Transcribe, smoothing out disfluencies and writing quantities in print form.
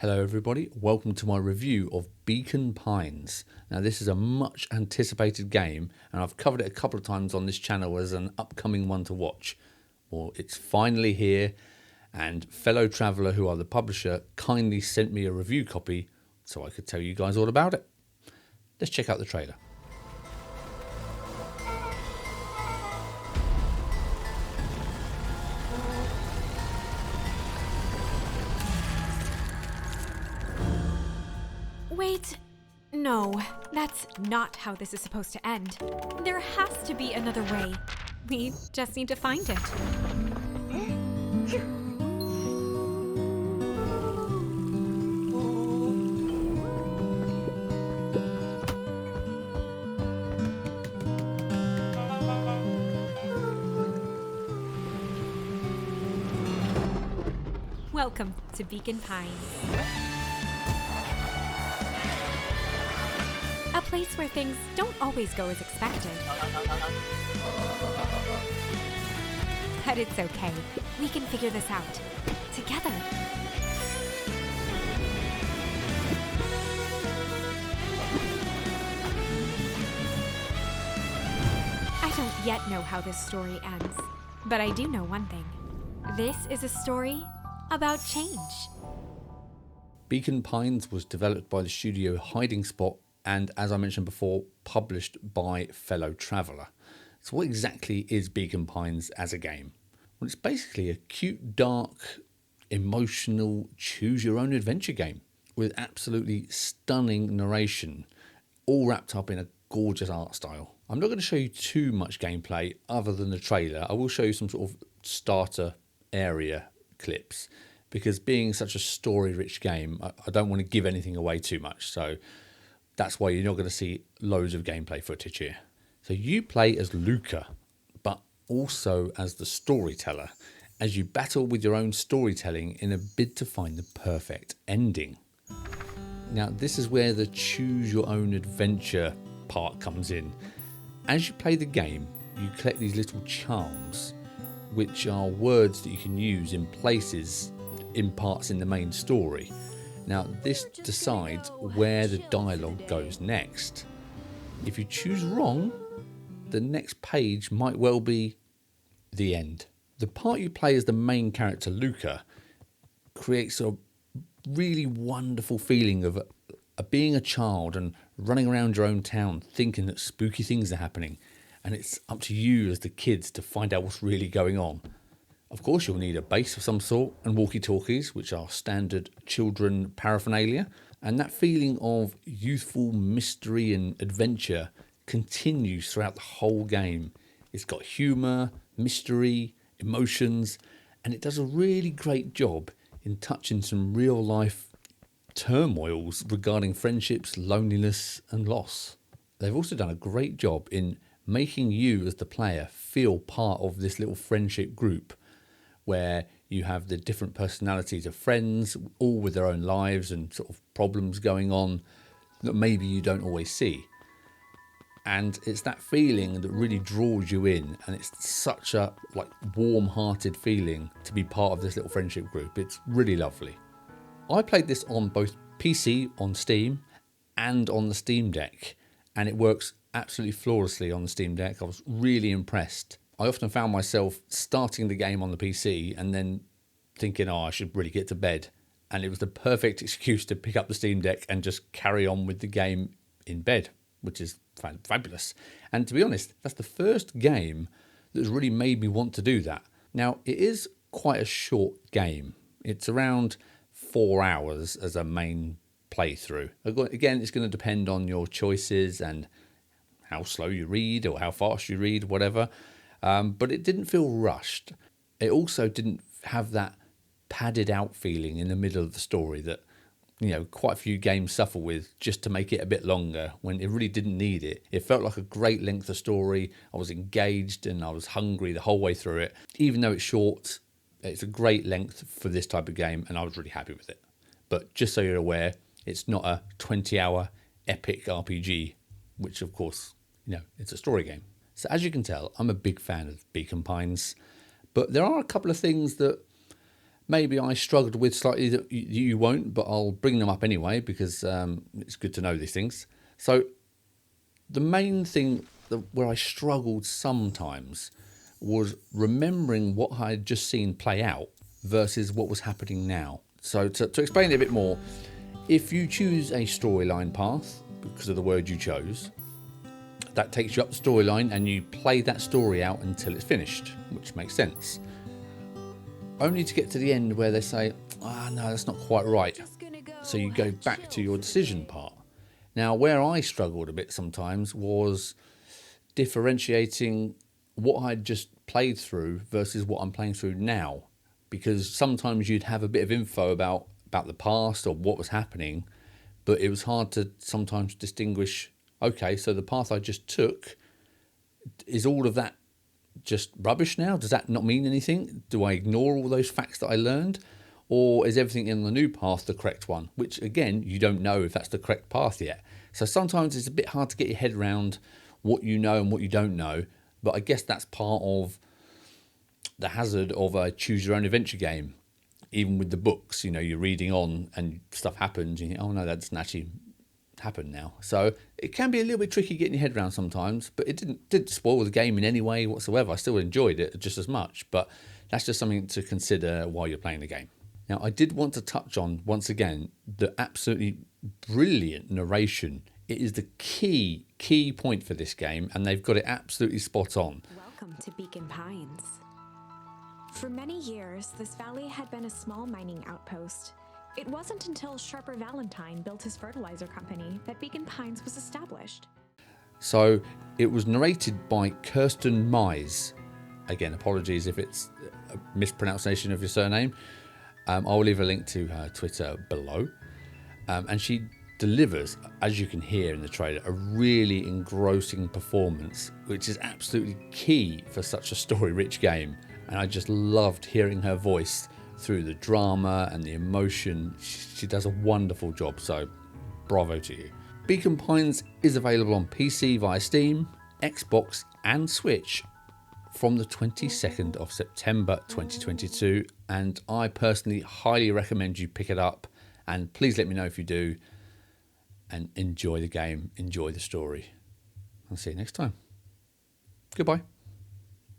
Hello everybody, welcome to my review of Beacon Pines. Now this is a much anticipated game and I've covered it a couple of times on this channel as an upcoming one to watch. Well, it's finally here and Fellow Traveller, who are the publisher, kindly sent me a review copy so I could tell you guys all about it. Let's check out the trailer. Wait, no, that's not how this is supposed to end. There has to be another way. We just need to find it. Welcome to Beacon Pines. A place where things don't always go as expected. But it's okay. We can figure this out. Together. I don't yet know how this story ends. But I do know one thing. This is a story about change. Beacon Pines was developed by the studio Hiding Spot and, as I mentioned before, published by Fellow Traveller. So what exactly is Beacon Pines as a game? Well, it's basically a cute, dark, emotional, choose-your-own-adventure game with absolutely stunning narration, all wrapped up in a gorgeous art style. I'm not going to show you too much gameplay other than the trailer. I will show you some sort of starter area clips, because being such a story-rich game, I don't want to give anything away too much, so that's why you're not going to see loads of gameplay footage here. So you play as Luca, but also as the storyteller, as you battle with your own storytelling in a bid to find the perfect ending. Now this is where the choose your own adventure part comes in. As you play the game, you collect these little charms, which are words that you can use in places in parts in the main story. Now this decides where the dialogue goes next. If you choose wrong, the next page might well be the end. The part you play as the main character, Luca, creates a really wonderful feeling of being a child and running around your own town thinking that spooky things are happening, and it's up to you as the kids to find out what's really going on. Of course, you'll need a bass of some sort and walkie-talkies, which are standard children paraphernalia. And that feeling of youthful mystery and adventure continues throughout the whole game. It's got humour, mystery, emotions, and it does a really great job in touching some real-life turmoils regarding friendships, loneliness, and loss. They've also done a great job in making you as the player feel part of this little friendship group, where you have the different personalities of friends, all with their own lives and sort of problems going on that maybe you don't always see. And it's that feeling that really draws you in, and it's such a warm-hearted feeling to be part of this little friendship group. It's really lovely. I played this on both PC on Steam and on the Steam Deck, and it works absolutely flawlessly on the Steam Deck. I was really impressed. I often found myself starting the game on the PC and then thinking, oh, I should really get to bed. And it was the perfect excuse to pick up the Steam Deck and just carry on with the game in bed, which is fabulous. And to be honest, that's the first game that's really made me want to do that. Now, it is quite a short game. It's around 4 hours as a main playthrough. Again, it's going to depend on your choices and how slow you read or how fast you read, whatever. But it didn't feel rushed. It also didn't have that padded out feeling in the middle of the story that, quite a few games suffer with just to make it a bit longer when it really didn't need it. It felt like a great length of story. I was engaged and I was hungry the whole way through it. Even though it's short, it's a great length for this type of game and I was really happy with it. But just so you're aware, it's not a 20-hour epic RPG, which of course, it's a story game. So as you can tell, I'm a big fan of Beacon Pines, but there are a couple of things that maybe I struggled with slightly that you won't, but I'll bring them up anyway because it's good to know these things. So the main thing where I struggled sometimes was remembering what I had just seen play out versus what was happening now. So to explain it a bit more, if you choose a storyline path because of the word you chose, that takes you up the storyline and you play that story out until it's finished, which makes sense. Only to get to the end where they say, no, that's not quite right. So you go back to your decision part. Now, where I struggled a bit sometimes was differentiating what I'd just played through versus what I'm playing through now. Because sometimes you'd have a bit of info about the past or what was happening, but it was hard to sometimes distinguish, okay, so the path I just took, is all of that just rubbish now? Does that not mean anything? Do I ignore all those facts that I learned? Or is everything in the new path the correct one? Which, again, you don't know if that's the correct path yet. So sometimes it's a bit hard to get your head around what you know and what you don't know. But I guess that's part of the hazard of a choose-your-own-adventure game. Even with the books, you're reading on and stuff happens. And you think, oh, no, that doesn't actually happen now. So it can be a little bit tricky getting your head around sometimes. But it didn't spoil the game in any way whatsoever. I still enjoyed it just as much. But that's just something to consider while you're playing the game. Now, I did want to touch on, once again, the absolutely brilliant narration. It is the key point for this game, and they've got it absolutely spot on. Welcome to Beacon Pines. For many years, this valley had been a small mining outpost. It wasn't until Sharper Valentine built his fertilizer company that Beacon Pines was established. So, it was narrated by Kirsten Mize. Again, apologies if it's a mispronunciation of your surname. I'll leave a link to her Twitter below. And she delivers, as you can hear in the trailer, a really engrossing performance, which is absolutely key for such a story-rich game. And I just loved hearing her voice through the drama and the emotion. She does a wonderful job, so bravo to you. Beacon Pines is available on PC via Steam, Xbox and Switch from the 22nd of September 2022, and I personally highly recommend you pick it up, and please let me know if you do, and enjoy the game, enjoy the story. I'll see you next time. Goodbye.